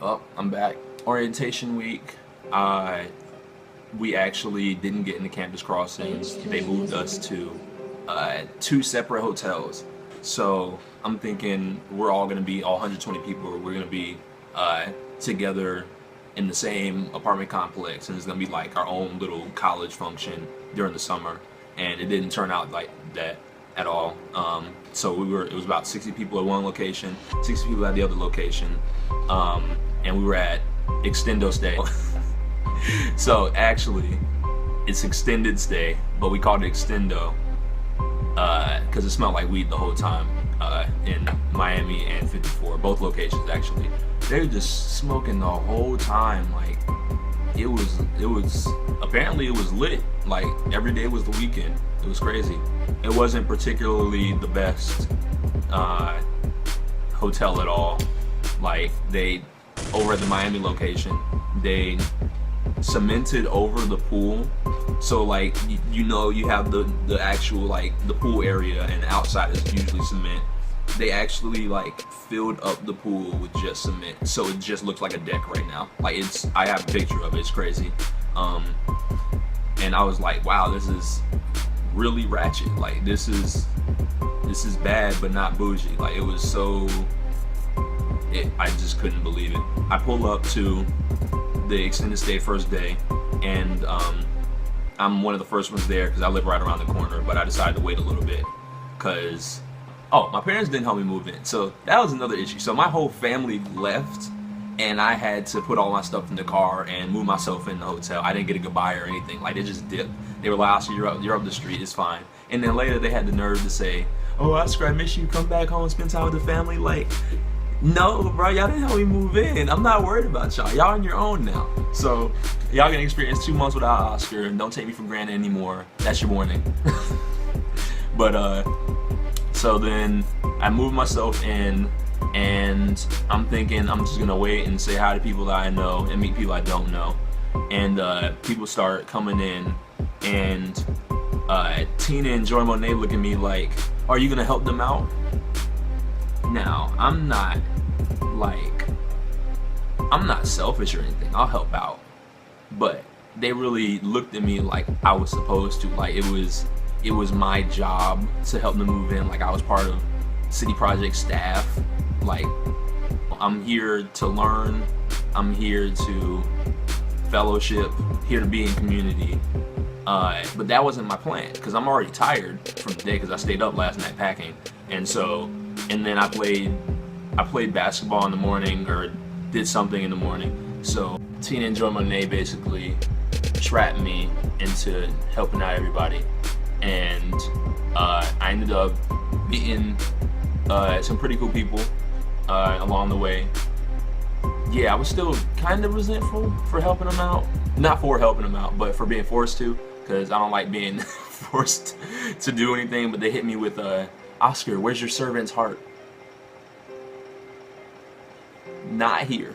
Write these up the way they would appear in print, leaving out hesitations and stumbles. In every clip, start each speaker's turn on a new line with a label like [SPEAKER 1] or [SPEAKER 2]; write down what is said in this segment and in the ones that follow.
[SPEAKER 1] Oh, I'm back. Orientation week. We actually didn't get into Campus Crossings. They moved us to two separate hotels. So I'm thinking we're all gonna be all 120 people. We're gonna be together in the same apartment complex, and it's gonna be like our own little college function during the summer. And it didn't turn out like that at all. So it was about 60 people at one location, 60 people at the other location, and we were at Extendo Stay. So actually, it's extended stay, but we called it Extendo because it smelled like weed the whole time in Miami and 54, both locations actually. They were just smoking the whole time. Like it was apparently it was lit. Like every day was the weekend. It was crazy. It wasn't particularly the best hotel at all. Like they over at the Miami location, they cemented over the pool, so like you have the actual like the pool area, and outside is usually cement. They actually like filled up the pool with just cement, so it just looks like a deck right now. Like I have a picture of it. It's crazy. And I was like, wow, this is really ratchet. Like this is bad but not bougie. Like it was so I just couldn't believe it. I pull up to the extended stay first day, and I'm one of the first ones there because I live right around the corner, but I decided to wait a little bit because my parents didn't help me move in, so that was another issue. So my whole family left, and I had to put all my stuff in the car and move myself in the hotel. I didn't get a goodbye or anything. Like they just dipped. They were like, "Oscar, you're up the street, it's fine." And then later they had the nerve to say, "Oh, Oscar, I miss you. Come back home, spend time with the family." Like, no, bro, y'all didn't help me move in. I'm not worried about y'all. Y'all on your own now. So y'all gonna experience 2 months without Oscar, and don't take me for granted anymore. That's your warning. But so then I moved myself in, and I'm thinking I'm just gonna wait and say hi to people that I know and meet people I don't know. And people start coming in, and Tina and Joy Monet look at me like, "Are you gonna help them out?" Now, I'm not selfish or anything. I'll help out. But they really looked at me like I was supposed to. Like it was my job to help them move in. Like I was part of City Project staff. Like I'm here to learn. I'm here to fellowship, here to be in community. But that wasn't my plan because I'm already tired from the day because I stayed up last night packing. And then I played basketball in the morning, or did something in the morning. So Tina and Joy Monet basically trapped me into helping out everybody. And I ended up meeting some pretty cool people along the way. Yeah, I was still kind of resentful for helping them out. Not for helping them out, but for being forced to, because I don't like being forced to do anything. But they hit me with "Oscar, where's your servant's heart?" Not here.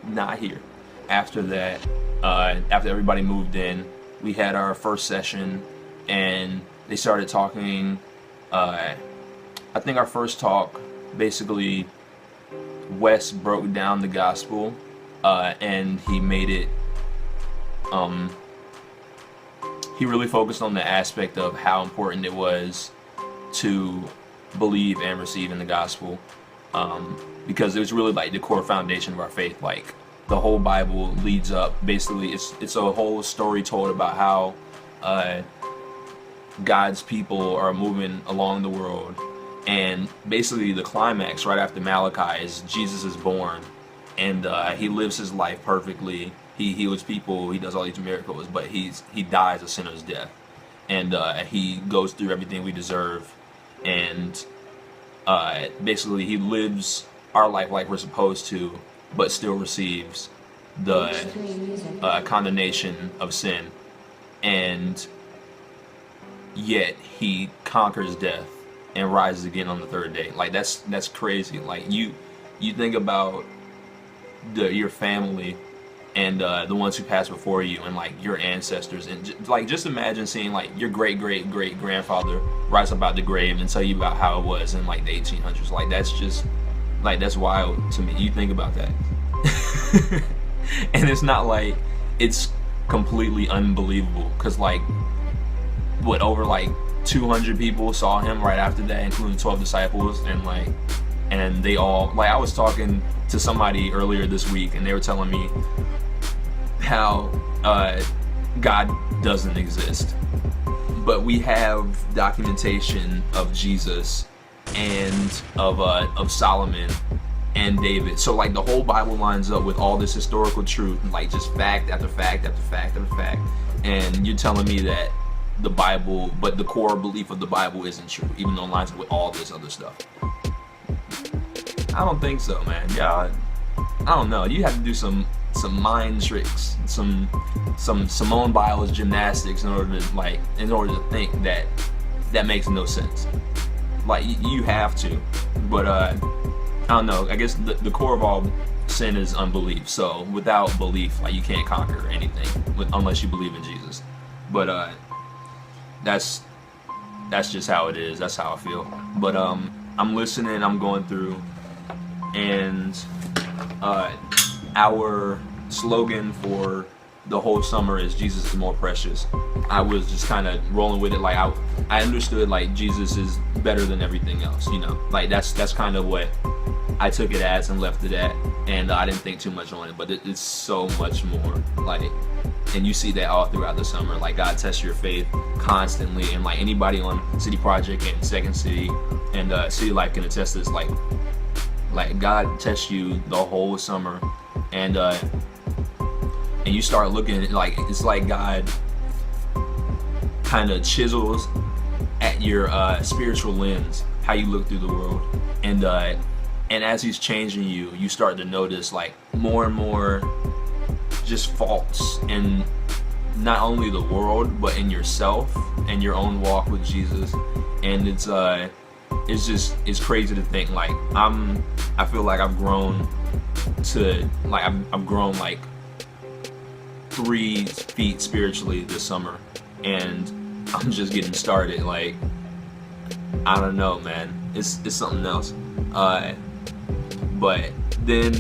[SPEAKER 1] Not here. After that, after everybody moved in, we had our first session, and they started talking. I think our first talk, basically, Wes broke down the gospel, and he made it. He really focused on the aspect of how important it was to believe and receive in the gospel, because it was really like the core foundation of our faith. Like the whole Bible leads up. Basically, it's a whole story told about how God's people are moving along the world, and basically the climax right after Malachi is Jesus is born, and he lives his life perfectly. He heals people. He does all these miracles, but he dies a sinner's death, and he goes through everything we deserve. And basically he lives our life like we're supposed to, but still receives the condemnation of sin, and yet he conquers death and rises again on the third day. Like that's crazy. Like you think about your family and the ones who passed before you, and like your ancestors, and just imagine seeing like your great grandfather rise up out the grave and tell you about how it was in like the 1800s. Like that's wild to me. You think about that. And it's not like it's completely unbelievable, because like what, over like 200 people saw him right after that, including 12 disciples, and they all, like, I was talking to somebody earlier this week and they were telling me how God doesn't exist, but we have documentation of Jesus and of Solomon and David. So like the whole Bible lines up with all this historical truth, like just fact after fact after fact after fact. And you're telling me that the Bible, but the core belief of the Bible isn't true, even though it lines up with all this other stuff. I don't think so, man. Yeah, I don't know. You have to do some mind tricks, some Simone Biles gymnastics in order to think that makes no sense. Like you have to, but I don't know. I guess the core of all sin is unbelief. So without belief, like, you can't conquer anything unless you believe in Jesus. But that's just how it is. That's how I feel. But I'm listening. I'm going through, and our slogan for the whole summer is Jesus is more precious. I was just kind of rolling with it. Like I understood, like, Jesus is better than everything else, you know. Like that's kind of what I took it as and left it at, and I didn't think too much on it. But it's so much more, like, and you see that all throughout the summer. Like, God tests your faith constantly, and like anybody on City Project and Second City and City Life can attest this. Like God tests you the whole summer, and you start looking, like, it's like God kind of chisels at your spiritual lens, how you look through the world, and as He's changing you, you start to notice like more and more just faults in not only the world but in yourself and your own walk with Jesus. And it's crazy to think, like, I feel like I've grown to, like, I've grown like 3 feet spiritually this summer, and I'm just getting started. Like, I don't know, man, it's something else. But then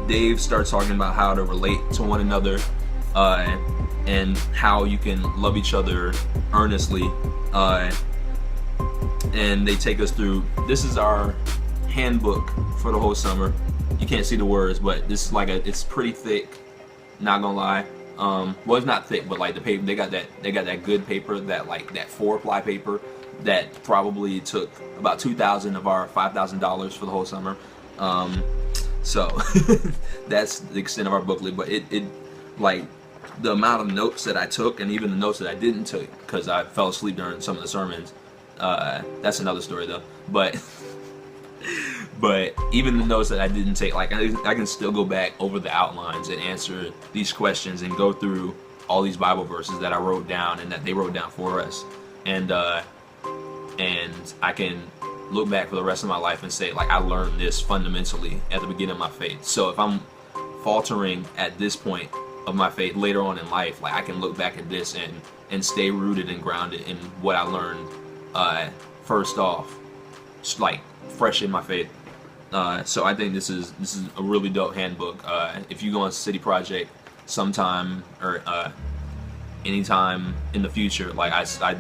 [SPEAKER 1] Dave starts talking about how to relate to one another, and how you can love each other earnestly, and they take us through, this is our handbook for the whole summer. You can't see the words, but this is like it's pretty thick, not gonna lie. Well, it's not thick, but like the paper, they got that good paper, that 4-ply paper that probably took about $2,000 of our $5,000 for the whole summer. So that's the extent of our booklet. But it like the amount of notes that I took, and even the notes that I didn't take because I fell asleep during some of the sermons, that's another story though. But even the notes that I didn't take, like, I can still go back over the outlines and answer these questions and go through all these Bible verses that I wrote down and that they wrote down for us, and I can look back for the rest of my life and say, like, I learned this fundamentally at the beginning of my faith. So if I'm faltering at this point of my faith later on in life, like, I can look back at this and stay rooted and grounded in what I learned first off, like, fresh in my faith. So I think this is a really dope handbook. If you go on City Project sometime or anytime in the future, like, I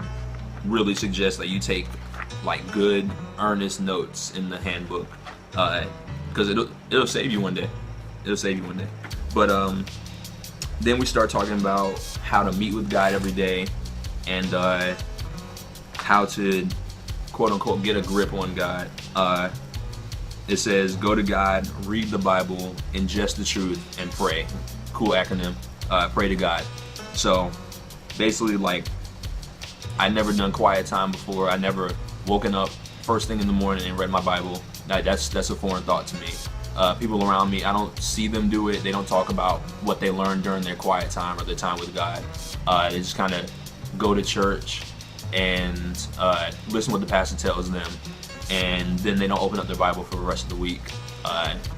[SPEAKER 1] really suggest that you take like good earnest notes in the handbook, because it'll save you one day. It'll save you one day. But then we start talking about how to meet with God every day, and how to, quote unquote, get a grip on God. It says, go to God, read the Bible, ingest the truth, and pray. Cool acronym. Pray to God. So basically, like, I never done quiet time before. I never woken up first thing in the morning and read my Bible. That's a foreign thought to me. People around me, I don't see them do it. They don't talk about what they learned during their quiet time or their time with God. They just kind of go to church and listen to what the pastor tells them, and then they don't open up their Bible for the rest of the week.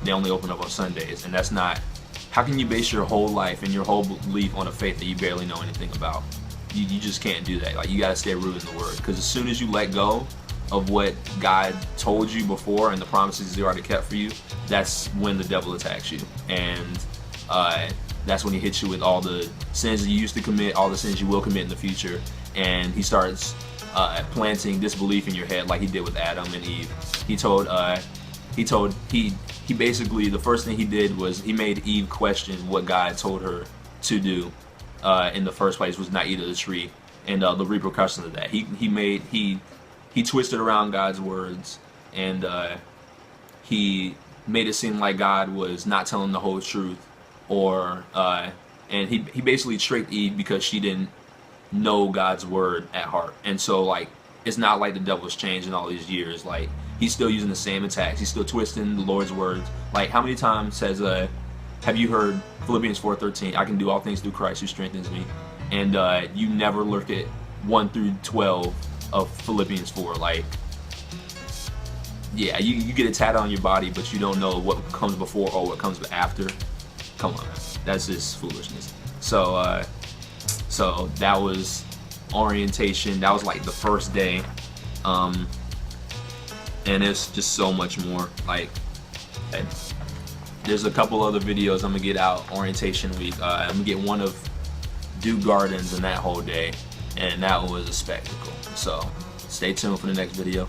[SPEAKER 1] They only open up on Sundays, and that's not. How can you base your whole life and your whole belief on a faith that you barely know anything about? You just can't do that. Like, you gotta stay rooted in the Word, because as soon as you let go of what God told you before and the promises He already kept for you, that's when the devil attacks you. And that's when he hits you with all the sins that you used to commit, all the sins you will commit in the future, and he starts planting disbelief in your head like he did with Adam and Eve. He basically, the first thing he did was he made Eve question what God told her to do in the first place, was not eat of the tree, and the repercussions of that. He twisted around God's words, and he made it seem like God was not telling the whole truth, or and he basically tricked Eve because she didn't know God's word at heart. And so, like, it's not like the devil's changed in all these years. Like, he's still using the same attacks. He's still twisting the Lord's words. Like, how many times have you heard Philippians 4:13? I can do all things through Christ who strengthens me. And you never look at 1 through 12 of Philippians 4. Like, yeah, you get it tatted on your body, but you don't know what comes before or what comes after. Come on, man. That's just foolishness. So that was orientation. That was like the first day, and it's just so much more. Like, there's a couple other videos I'm gonna get out orientation week. I'm gonna get one of Duke Gardens and that whole day, and that was a spectacle. So stay tuned for the next video.